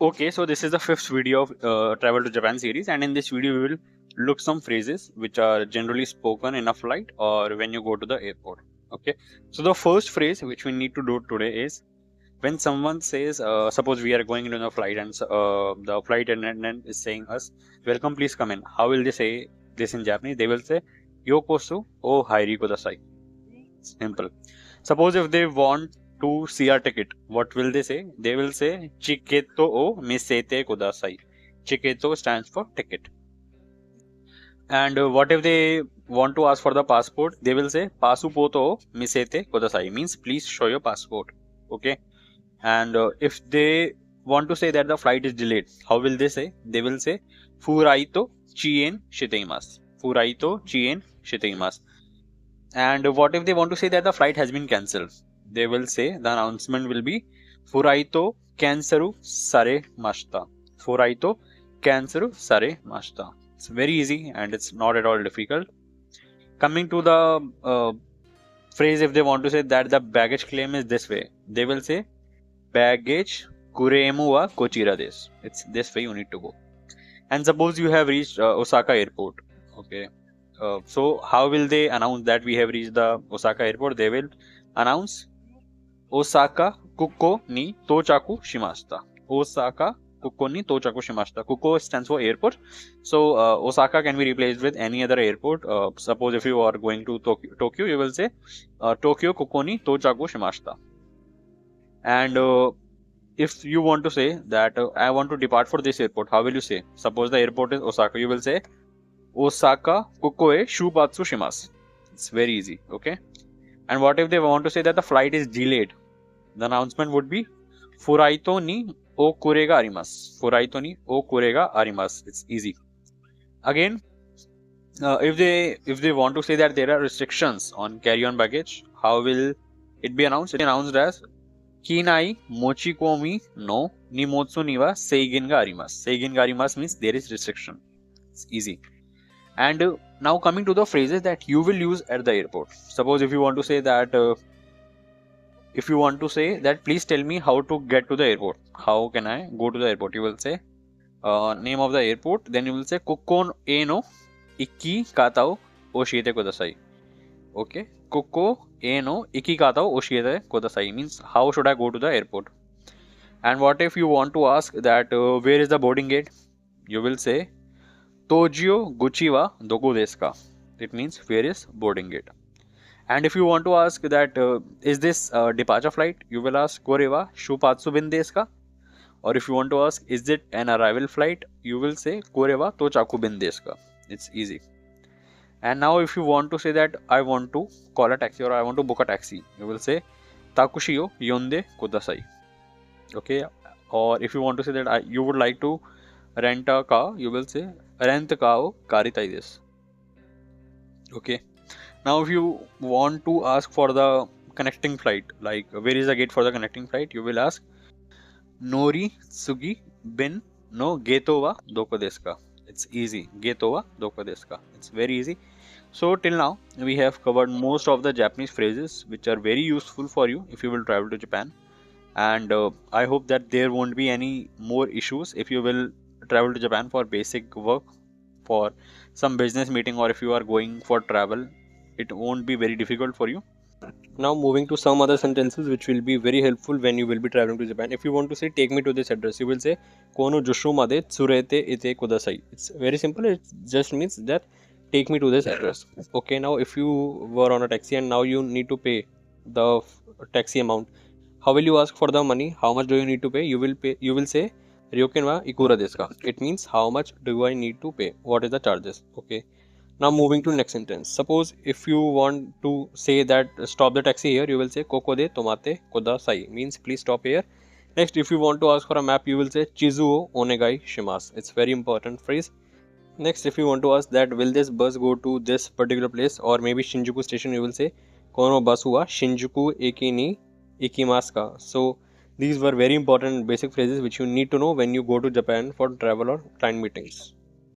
Okay, so this is the fifth video of Travel to Japan series, and in this video we will look some phrases which are generally spoken in a flight or when you go to the airport. Okay, so the first phrase which we need to do today is when someone says, suppose we are going into the flight and the flight attendant is saying us, "Welcome, please come in." How will they say this in Japanese? They will say, "Yokosu o hairi kudasai." Simple. Suppose if they want to see our ticket, what will they say? They will say Chiketo o misete kudasai. Chiketo stands for ticket. And what if they want to ask for the passport? They will say Pasupoto o misete kudasai, means please show your passport. Okay. And if they want to say that the flight is delayed, how will they say? They will say Furaito chien shiteimasu. Furaito chien shiteimasu. And what if they want to say that the flight has been cancelled? They will say the announcement will be Furaito canceru sare mashita. Furaito canceru sare mashita. It's very easy and it's not at all difficult. Coming to the phrase, if they want to say that the baggage claim is this way, they will say baggage kuremu wa kochira desu. It's this way you need to go. And suppose you have reached Osaka airport. Okay. So how will they announce that we have reached the Osaka airport? They will announce Osaka kuko ni tochaku shimashita. Osaka kuko ni tochaku shimashita. Kuko stands for airport. So Osaka can be replaced with any other airport. Suppose if you are going to Tokyo, you will say Tokyo kuko ni tochaku shimashita. And if you want to say that I want to depart for this airport, how will you say? Suppose the airport is Osaka, you will say Osaka kukoe shubutsu shimasu. It's very easy, okay? And what if they want to say that the flight is delayed? The announcement would be Furaito ni o kurega arimasu. Furaito ni o kurega arimasu. It's easy. Again, if they want to say that there are restrictions on carry-on baggage, how will it be announced? It is announced as Kinai mochikomi no nimotsu ni wa seigin ga arimasu. Seigin ga arimasu means there is restriction. It's easy. And now coming to the phrases that you will use at the airport. Suppose if you want to say that, please tell me how to get to the airport. How can I go to the airport? You will say name of the airport. Then you will say Kokko e no ikki kata o oshiete kudasai. Okay. Kokko e no ikki kata o oshiete kudasai means how should I go to the airport? And what if you want to ask that where is the boarding gate? You will say Tojio Guchi wa doko desu ka? It means where is boarding gate. And if you want to ask that is this departure flight, you will ask Kore wa shupatsu bin desu ka? Or if you want to ask is it an arrival flight, you will say Kore wa tochaku bin desu ka? It's easy. And now if you want to say that I want to call a taxi or I want to book a taxi, you will say Takushi o yonde kudasai. Okay. Or if you want to say that you would like to rent a car, you will say rent kao karitai desu. Okay. Now if you want to ask for the connecting flight, like where is the gate for the connecting flight, you will ask Nori Sugi bin no geto wa doko desu ka? It's easy. Geto wa doko desu ka? It's very easy. So till now we have covered most of the Japanese phrases which are very useful for you if you will travel to Japan. And I hope that there won't be any more issues if you will travel to Japan for basic work, for some business meeting, or if you are going for travel, it won't be very difficult for you. Now moving to some other sentences which will be very helpful when you will be traveling to Japan. If you want to say take me to this address, you will say Kono Jushu Made Tsurete Ite Kudasai. It's very simple. It just means that take me to this address. Okay, now if you were on a taxi and now you need to pay the taxi amount, how will you ask for the money? How much do you need to pay? You will say Ryoken wa ikura desu ka? It means how much do I need to pay? What is the charges? Okay. Now moving to next sentence. Suppose if you want to say that stop the taxi here, you will say Koko de tomate kudasai. Means please stop here. Next, if you want to ask for a map, you will say Chizu o onegai shimasu. It's very important phrase. Next, if you want to ask that will this bus go to this particular place or maybe Shinjuku station, you will say Kono basu wa Shinjuku eki ni ikimasu ka? So these were very important basic phrases which you need to know when you go to Japan for travel or client meetings.